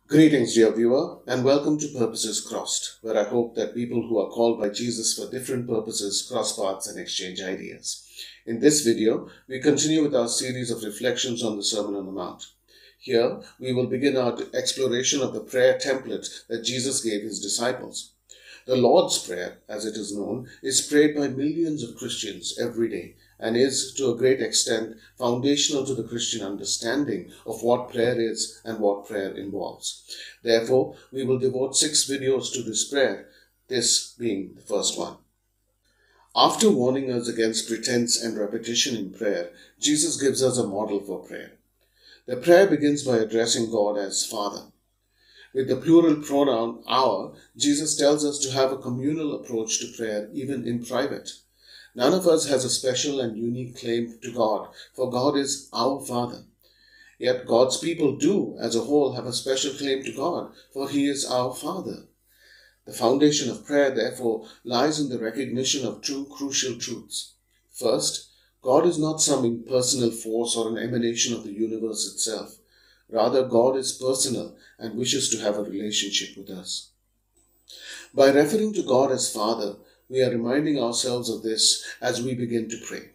Greetings, dear viewer, and welcome to Purposes Crossed, where I hope that people who are called by Jesus for different purposes cross paths and exchange ideas. In this video, we continue with our series of reflections on the Sermon on the Mount. Here, we will begin our exploration of the prayer template that Jesus gave his disciples. The Lord's Prayer, as it is known, is prayed by millions of Christians every day and is, to a great extent, foundational to the Christian understanding of what prayer is and what prayer involves. Therefore, we will devote 6 videos to this prayer, this being the first one. After warning us against pretense and repetition in prayer, Jesus gives us a model for prayer. The prayer begins by addressing God as Father. With the plural pronoun our, Jesus tells us to have a communal approach to prayer even in private. None of us has a special and unique claim to God, for God is our Father. Yet God's people do, as a whole, have a special claim to God, for He is our Father. The foundation of prayer, therefore, lies in the recognition of two crucial truths. First, God is not some impersonal force or an emanation of the universe itself. Rather, God is personal and wishes to have a relationship with us. By referring to God as Father, we are reminding ourselves of this as we begin to pray.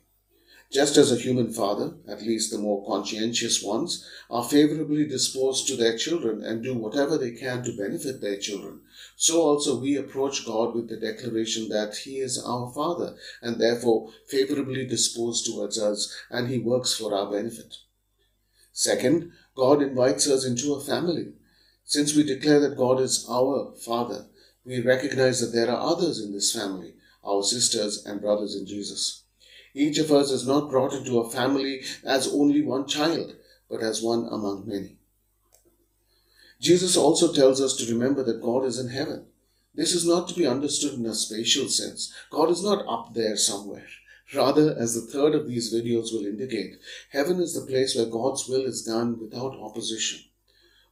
Just as a human father, at least the more conscientious ones, are favorably disposed to their children and do whatever they can to benefit their children, so also we approach God with the declaration that He is our Father and therefore favorably disposed towards us, and He works for our benefit. Second, God invites us into a family. Since we declare that God is our Father, we recognize that there are others in this family, our sisters and brothers in Jesus. Each of us is not brought into a family as only one child, but as one among many. Jesus also tells us to remember that God is in heaven. This is not to be understood in a spatial sense. God is not up there somewhere. Rather, as the third of these videos will indicate, heaven is the place where God's will is done without opposition.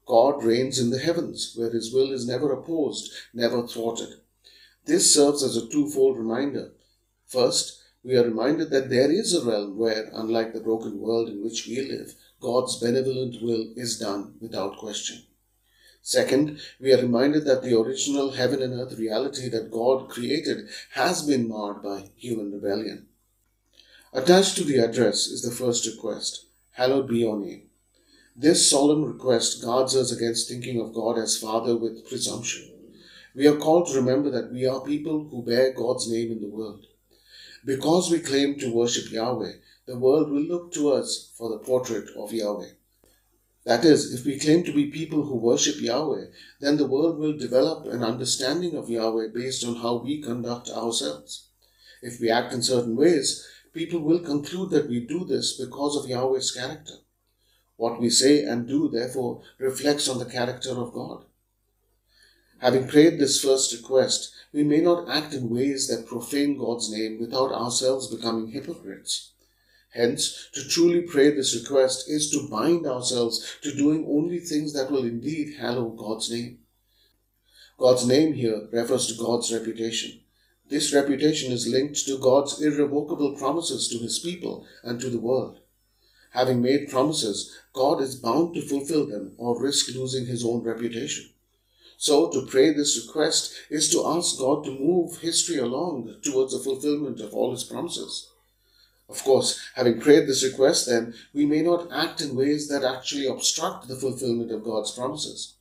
God reigns in the heavens, where His will is never opposed, never thwarted. This serves as a twofold reminder. First, we are reminded that there is a realm where, unlike the broken world in which we live, God's benevolent will is done without question. Second, we are reminded that the original heaven and earth reality that God created has been marred by human rebellion. Attached to the address is the first request, "Hallowed be your name." This solemn request guards us against thinking of God as Father with presumption. We are called to remember that we are people who bear God's name in the world. Because we claim to worship Yahweh, the world will look to us for the portrait of Yahweh. That is, if we claim to be people who worship Yahweh, then the world will develop an understanding of Yahweh based on how we conduct ourselves. If we act in certain ways, people will conclude that we do this because of Yahweh's character. What we say and do, therefore, reflects on the character of God. Having prayed this first request, we may not act in ways that profane God's name without ourselves becoming hypocrites. Hence, to truly pray this request is to bind ourselves to doing only things that will indeed hallow God's name. God's name here refers to God's reputation. This reputation is linked to God's irrevocable promises to His people and to the world. Having made promises, God is bound to fulfill them or risk losing His own reputation. So, to pray this request is to ask God to move history along towards the fulfillment of all His promises. Of course, having prayed this request, then, we may not act in ways that actually obstruct the fulfillment of God's promises.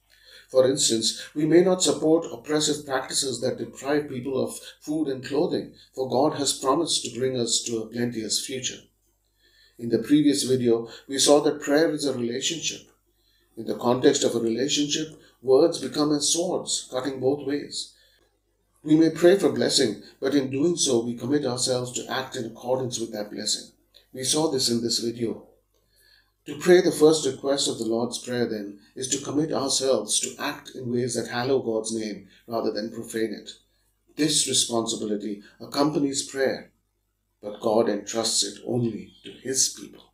For instance, we may not support oppressive practices that deprive people of food and clothing, for God has promised to bring us to a plenteous future. In the previous video, we saw that prayer is a relationship. In the context of a relationship, words become as swords, cutting both ways. We may pray for blessing, but in doing so, we commit ourselves to act in accordance with that blessing. We saw this in this video. To pray the first request of the Lord's Prayer, then, is to commit ourselves to act in ways that hallow God's name rather than profane it. This responsibility accompanies prayer, but God entrusts it only to His people.